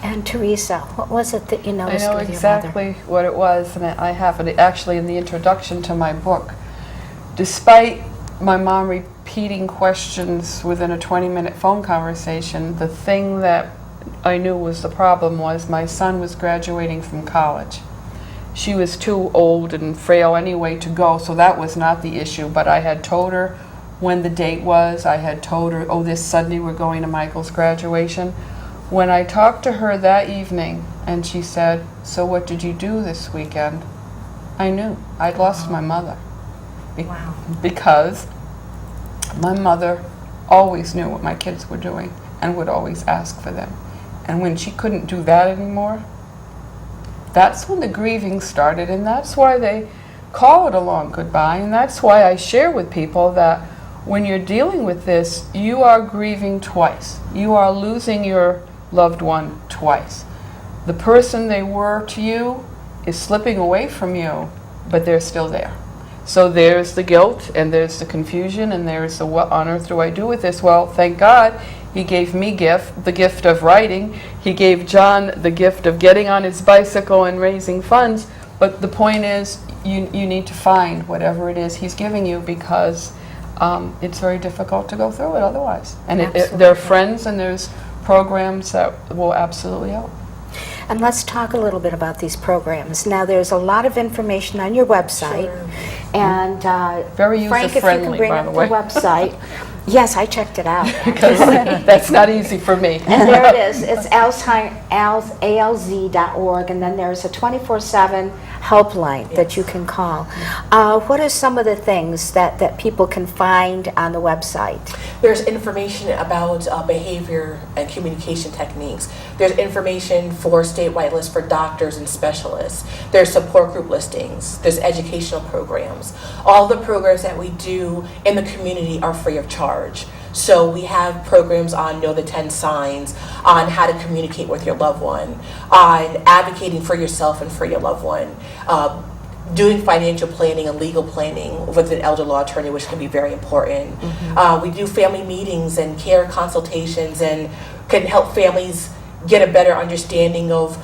And Teresa, what was it that you I noticed know with exactly your mother? what it was, and I have it actually in the introduction to my book. Despite my mom repeating questions within a 20-minute phone conversation, the thing that I knew was the problem was my son was graduating from college. She was too old and frail anyway to go, so that was not the issue, but I had told her when the date was. I had told her, oh, this Sunday we're going to Michael's graduation. When I talked to her that evening and she said, so what did you do this weekend? I knew. I'd lost my mother. Wow. Because my mother always knew what my kids were doing and would always ask for them. And when she couldn't do that anymore, that's when the grieving started, and that's why they call it a long goodbye, and that's why I share with people that when you're dealing with this, you are grieving twice. You are losing your loved one twice. The person they were to you is slipping away from you, but they're still there. So there's the guilt, and there's the confusion, and there's the what on earth do I do with this? Well, thank God he gave me the gift of writing. He gave John the gift of getting on his bicycle and raising funds. But the point is, you need to find whatever it is he's giving you, because it's very difficult to go through it otherwise. And there are friends and there's programs that will absolutely help. And let's talk a little bit about these programs. Now, there's a lot of information on your website, and very Frank, if you user-friendly, can bring by up the the way. website. Yes, I checked it out. Because that's not easy for me. And there it is. It's alz.org, and then there's a 24/7 helpline that you can call. What are some of the things that people can find on the website? There's information about behavior and communication techniques. There's information for statewide lists for doctors and specialists. There's support group listings. There's educational programs. All the programs that we do in the community are free of charge. So we have programs on Know the 10 Signs, on how to communicate with your loved one, on advocating for yourself and for your loved one, doing financial planning and legal planning with an elder law attorney, which can be very important. We do family meetings and care consultations, and can help families get a better understanding of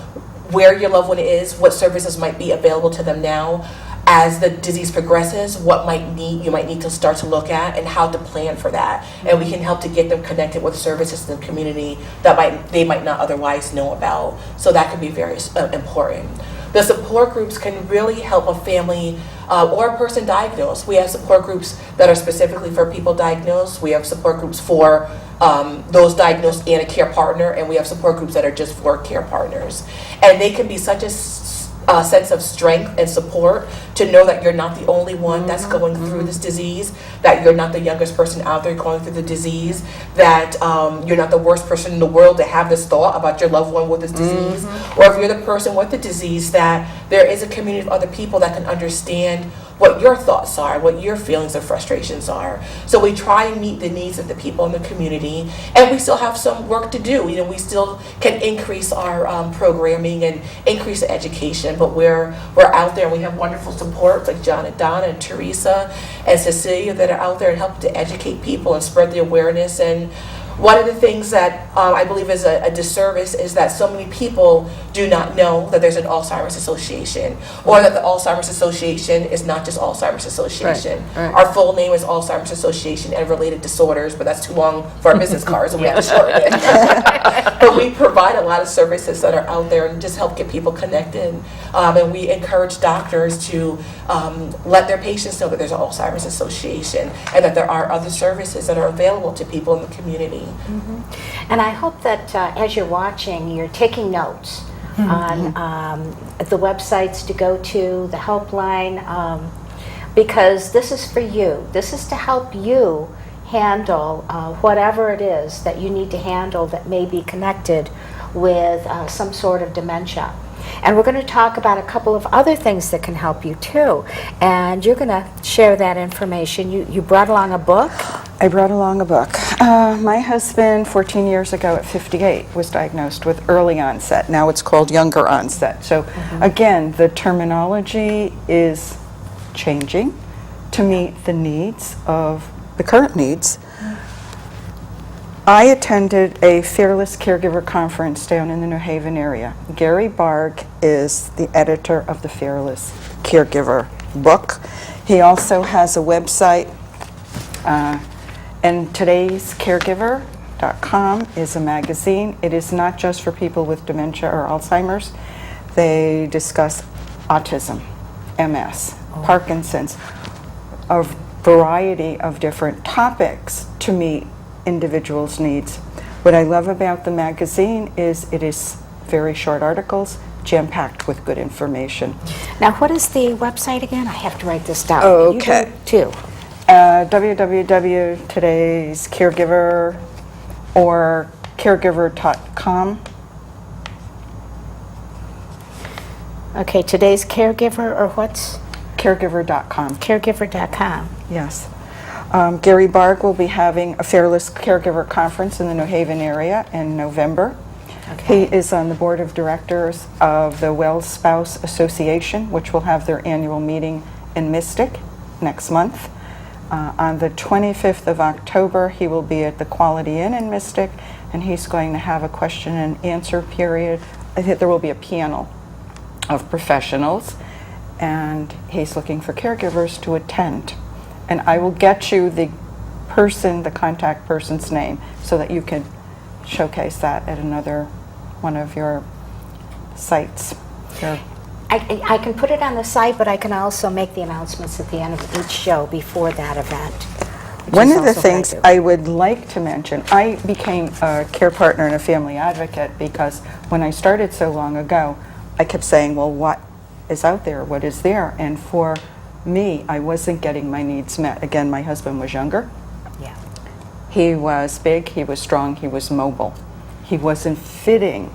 where your loved one is, what services might be available to them now. As the disease progresses, what you might need to start to look at, and how to plan for that. And we can help to get them connected with services in the community that they might not otherwise know about. So that can be very important. The support groups can really help a family or a person diagnosed. We have support groups that are specifically for people diagnosed. We have support groups for those diagnosed and a care partner, and we have support groups that are just for care partners. And they can be such a sense of strength and support to know that you're not the only one that's going through this disease, that you're not the youngest person out there going through the disease, that you're not the worst person in the world to have this thought about your loved one with this disease, or if you're the person with the disease, that there is a community of other people that can understand what your thoughts are, what your feelings and frustrations are. So we try and meet the needs of the people in the community, and we still have some work to do. You know, we still can increase our programming and increase the education, but we're out there. We have wonderful support like John and Donna and Teresa and Cecilia that are out there and help to educate people and spread the awareness. And one of the things that I believe is a disservice is that so many people do not know that there's an Alzheimer's Association, or that the Alzheimer's Association is not just Alzheimer's Association. Right. Our full name is Alzheimer's Association and Related Disorders, but that's too long for our business cards, and we have to shorten it. But we provide a lot of services that are out there and just help get people connected. And we encourage doctors to let their patients know that there's an Alzheimer's Association and that there are other services that are available to people in the community. And I hope that as you're watching, you're taking notes on the websites to go to, the helpline, because this is for you. This is to help you handle whatever it is that you need to handle that may be connected with some sort of dementia. And we're going to talk about a couple of other things that can help you too. And you're going to share that information. You brought along a book? I brought along a book. My husband, 14 years ago at 58, was diagnosed with early onset. Now it's called younger onset. So again, the terminology is changing to meet the needs of the current needs. I attended a Fearless Caregiver conference down in the New Haven area. Gary Barg is the editor of the Fearless Caregiver book. He also has a website, and today's Caregiver.com is a magazine. It is not just for people with dementia or Alzheimer's. They discuss autism, MS, Parkinson's, a variety of different topics to meet individuals' needs. What I love about the magazine is it is very short articles, jam-packed with good information. Now, what is the website again? I have to write this down. Okay. You do too. Today's Caregiver or Caregiver.com. Okay, today's Caregiver or what's? Caregiver.com. Caregiver.com. Yes. Gary Barg will be having a Fearless Caregiver conference in the New Haven area in November. Okay. He is on the board of directors of the Well Spouse Association, which will have their annual meeting in Mystic next month. On the 25th of October, he will be at the Quality Inn in Mystic, and he's going to have a question and answer period. I think there will be a panel of professionals, and he's looking for caregivers to attend. And I will get you the contact person's name, so that you can showcase that at another one of your sites. I can put it on the site, but I can also make the announcements at the end of each show before that event. One of the things I would like to mention, I became a care partner and a family advocate because when I started so long ago, I kept saying, well, what is out there? What is there? And for me, I wasn't getting my needs met. Again, my husband was younger. Yeah. He was big, he was strong, he was mobile. He wasn't fitting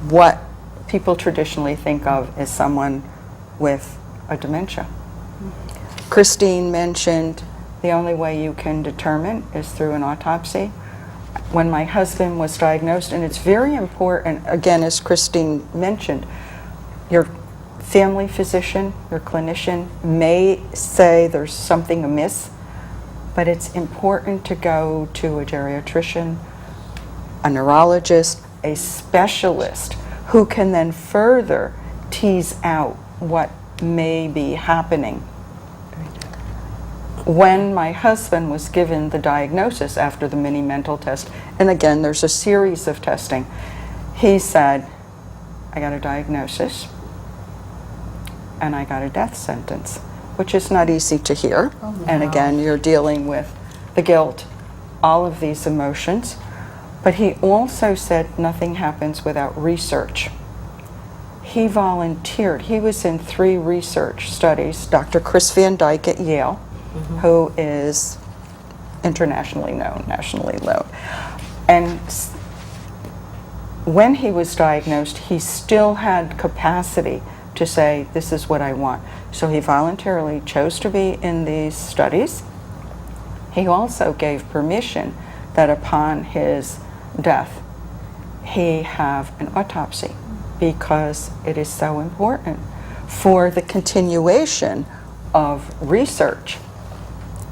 what people traditionally think of as someone with a dementia. Christine mentioned the only way you can determine is through an autopsy. When my husband was diagnosed, and it's very important, again, as Christine mentioned, your family physician, your clinician may say there's something amiss, but it's important to go to a geriatrician, a neurologist, a specialist who can then further tease out what may be happening. When my husband was given the diagnosis after the mini mental test, and again, there's a series of testing, he said, I got a diagnosis and I got a death sentence, which is not easy to hear. Oh, no. And again, you're dealing with the guilt, all of these emotions. But he also said nothing happens without research. He volunteered. He was in 3 research studies. Dr. Chris Van Dyke at Yale, who is internationally known, nationally known. And when he was diagnosed, he still had capacity to say, this is what I want. So he voluntarily chose to be in these studies. He also gave permission that upon his death, he have an autopsy, because it is so important for the continuation of research.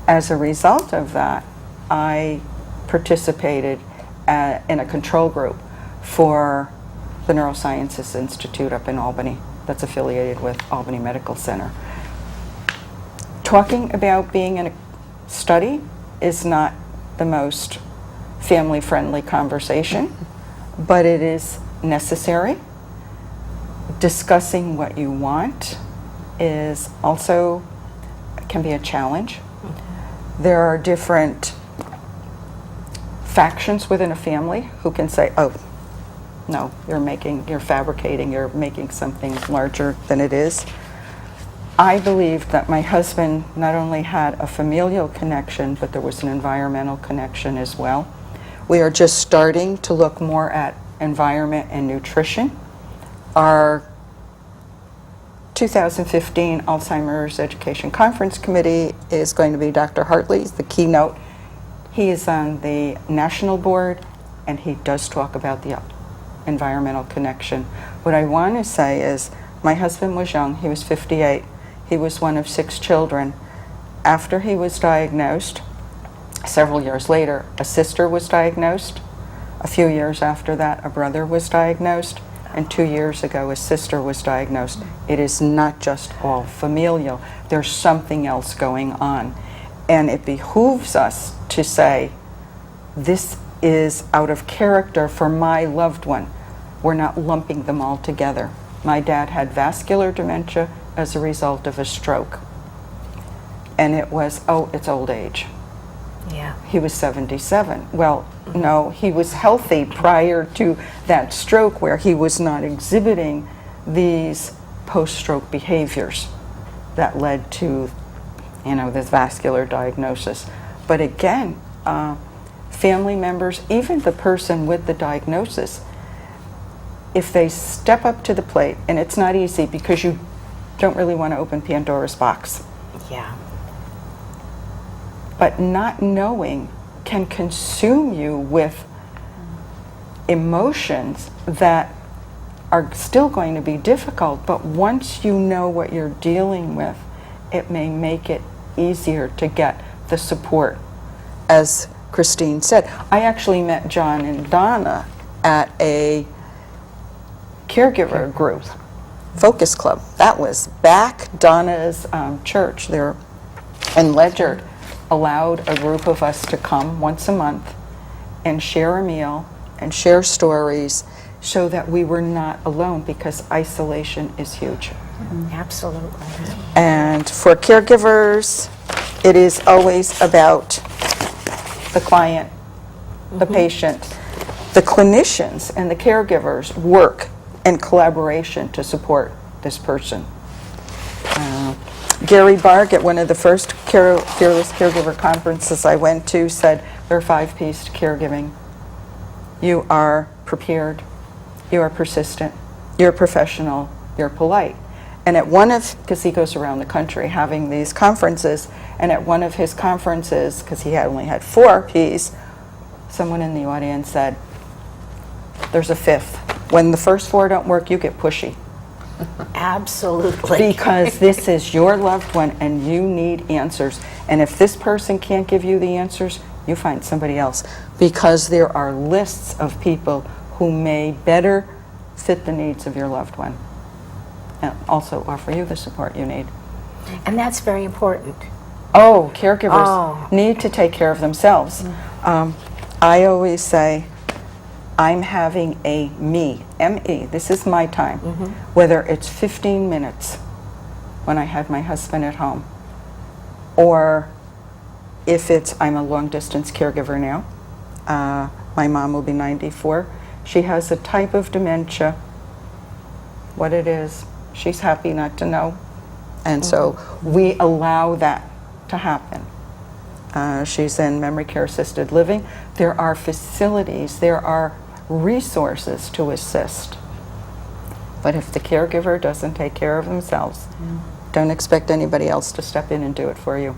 As a result of that, I participated in a control group for the Neurosciences Institute up in Albany that's affiliated with Albany Medical Center. Talking about being in a study is not the most family-friendly conversation, but it is necessary. Discussing what you want is also can be a challenge. There are different factions within a family who can say, oh, no, you're fabricating, you're making something larger than it is. I believe that my husband not only had a familial connection, but there was an environmental connection as well. We are just starting to look more at environment and nutrition. Our 2015 Alzheimer's Education Conference Committee is going to be Dr. Hartley's the keynote. He is on the national board, and he does talk about the environmental connection. What I want to say is, my husband was young, he was 58. He was one of 6 children. After he was diagnosed, several years later, a sister was diagnosed. A few years after that, a brother was diagnosed. And 2 years ago, a sister was diagnosed. It is not just all familial. There's something else going on. And it behooves us to say, this is out of character for my loved one. We're not lumping them all together. My dad had vascular dementia as a result of a stroke. And it was, oh, it's old age. Yeah. He was 77. Well, no, he was healthy prior to that stroke, where he was not exhibiting these post-stroke behaviors that led to, this vascular diagnosis. But again, family members, even the person with the diagnosis, if they step up to the plate, and it's not easy because you don't really want to open Pandora's box. Yeah. But not knowing can consume you with emotions that are still going to be difficult, but once you know what you're dealing with, it may make it easier to get the support. As Christine said, I actually met John and Donna at a caregiver group, focus club. That was back Donna's church there in Ledyard. Allowed a group of us to come once a month and share a meal and share stories so that we were not alone, because isolation is huge. Absolutely. And for caregivers, it is always about the client, the patient. The clinicians and the caregivers work in collaboration to support this person. Gary Barg, at one of the first Fearless Caregiver conferences I went to, said there are 5 P's to caregiving. You are prepared, you are persistent, you're professional, you're polite. And at one of, because he goes around the country having these conferences, and at one of his conferences, because he only had 4 P's, someone in the audience said, there's a 5th. When the first 4 don't work, you get pushy. Absolutely. Because this is your loved one and you need answers. And if this person can't give you the answers, you find somebody else. Because there are lists of people who may better fit the needs of your loved one and also offer you the support you need. And that's very important. Oh, caregivers need to take care of themselves. I always say, I'm having a me, M-E, this is my time, whether it's 15 minutes when I had my husband at home, or if it's, I'm a long distance caregiver now. My mom will be 94. She has a type of dementia. What it is, she's happy not to know. And so we allow that to happen. She's in memory care assisted living. There are facilities, there are resources to assist. But if the caregiver doesn't take care of themselves, Don't expect anybody else to step in and do it for you.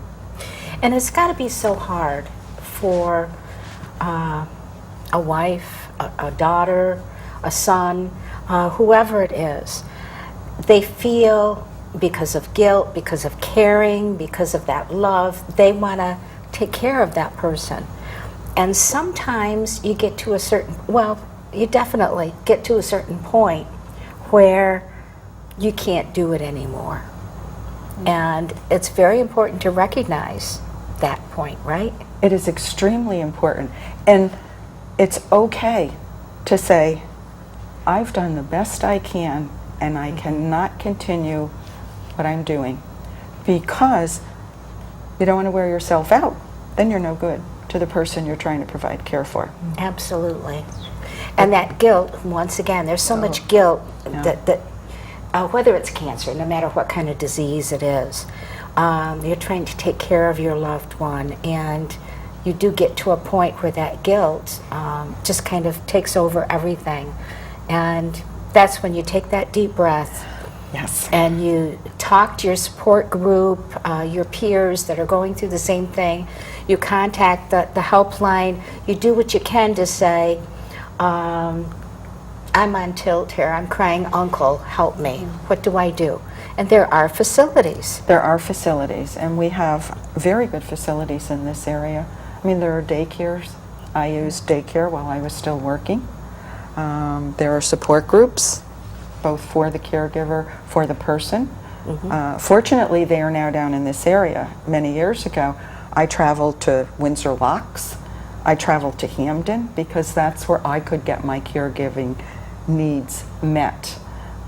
And it's got to be so hard for a wife, a daughter, a son, whoever it is. They feel, because of guilt, because of caring, because of that love, they want to take care of that person. And sometimes you get to a certain, well, you definitely get to a certain point where you can't do it anymore. And it's very important to recognize that point, right? It is extremely important. And it's okay to say, I've done the best I can and I cannot continue what I'm doing, because you don't want to wear yourself out. Then you're no good to the person you're trying to provide care for. Absolutely. And that guilt, once again, there's so much guilt that whether it's cancer, no matter what kind of disease it is, you're trying to take care of your loved one, and you do get to a point where that guilt just kind of takes over everything. And that's when you take that deep breath. Yes. And you talk to your support group, your peers that are going through the same thing. You contact the helpline. You do what you can to say, I'm on tilt here. I'm crying, uncle, help me. What do I do? And there are facilities. There are facilities, and we have very good facilities in this area. I mean, there are daycares. I used daycare while I was still working. There are support groups, both for the caregiver, for the person. Fortunately, they are now down in this area. Many years ago, I traveled to Windsor Locks. I traveled to Hamden because that's where I could get my caregiving needs met.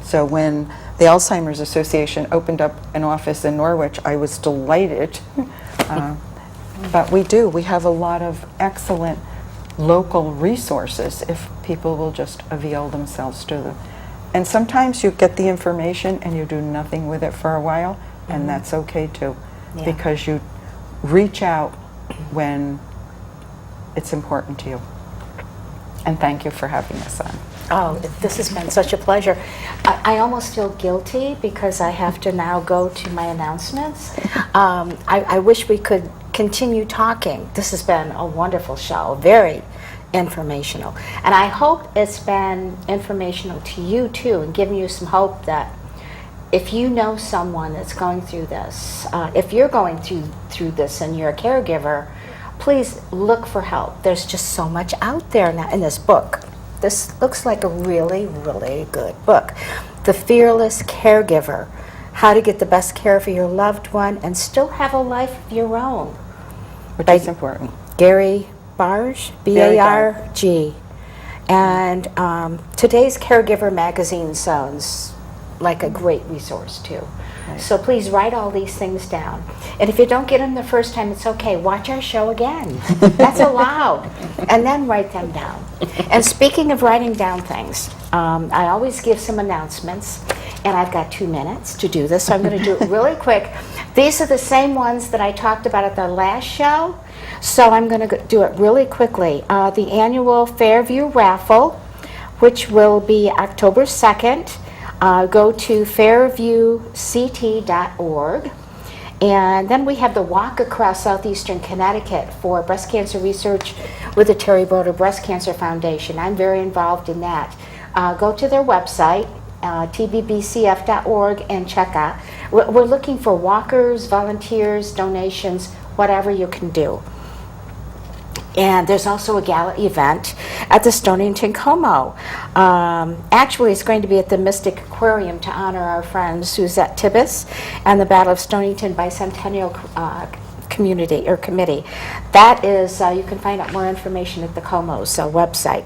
So when the Alzheimer's Association opened up an office in Norwich, I was delighted. But we have a lot of excellent local resources if people will just avail themselves to them. And sometimes you get the information and you do nothing with it for a while, and that's okay too, because you reach out when it's important to you. And thank you for having us on. Oh, this has been such a pleasure. I almost feel guilty because I have to now go to my announcements. I wish we could continue talking. This has been a wonderful show, very informational. And I hope it's been informational to you too, and giving you some hope that if you know someone that's going through this, if you're going through this and you're a caregiver, please look for help. There's just so much out there now in this book. This looks like a really, really good book. The Fearless Caregiver, How to Get the Best Care for Your Loved One and Still Have a Life of Your Own. Which is important. Gary Barge, B-A-R-G. And today's Caregiver magazine sounds like a great resource too. Right. So please write all these things down. And if you don't get them the first time, it's okay. Watch our show again. That's allowed. And then write them down. And speaking of writing down things, I always give some announcements. And I've got 2 minutes to do this, so I'm going to do it really quick. These are the same ones that I talked about at the last show, so I'm going to do it really quickly. The annual Fairview raffle, which will be October 2nd. Go to fairviewct.org. And then we have the Walk Across Southeastern Connecticut for breast cancer research with the Terry Broder Breast Cancer Foundation. I'm very involved in that. Go to their website, tbbcf.org, and check out. We're looking for walkers, volunteers, donations, whatever you can do. And there's also a gala event at the Stonington Como. Actually, it's going to be at the Mystic Aquarium to honor our friend Suzette Tibbetts and the Battle of Stonington Bicentennial Community or Committee. That is, you can find out more information at the Como's website.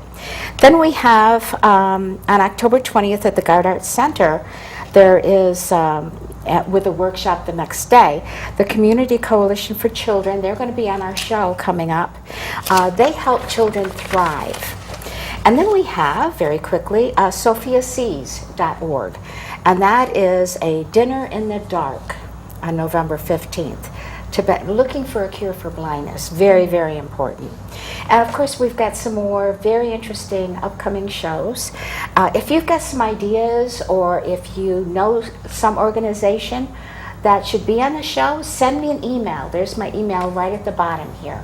Then we have on October 20th at the Guard Arts Center, there is with a workshop the next day, the Community Coalition for Children. They're going to be on our show coming up. They help children thrive. And then we have, very quickly, sophiasees.org. And that is a dinner in the dark on November 15th. Looking for a cure for blindness. Very, very important. And of course, we've got some more very interesting upcoming shows. If you've got some ideas or if you know some organization that should be on the show, send me an email. There's my email right at the bottom here.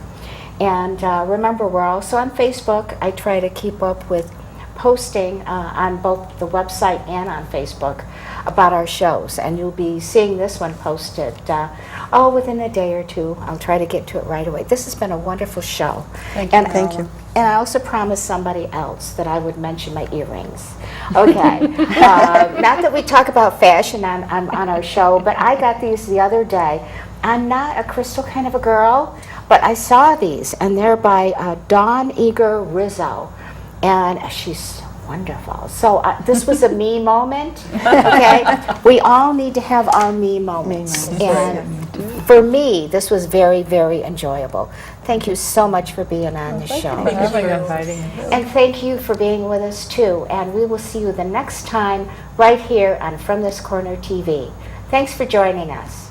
And remember, we're also on Facebook. I try to keep up with posting on both the website and on Facebook about our shows. And you'll be seeing this one posted within a day or two. I'll try to get to it right away. This has been a wonderful show. Thank you. And, Thank you. And I also promised somebody else that I would mention my earrings. Okay. Not that we talk about fashion on our show, but I got these the other day. I'm not a crystal kind of a girl, but I saw these, and they're by Dawn Eager Rizzo, and she's wonderful. So this was a me moment, okay? We all need to have our me moments. And for me, this was very, very enjoyable. Thank you so much for being on the show. Thank you for inviting me. And thank you for being with us, too. And we will see you the next time right here on From This Corner TV. Thanks for joining us.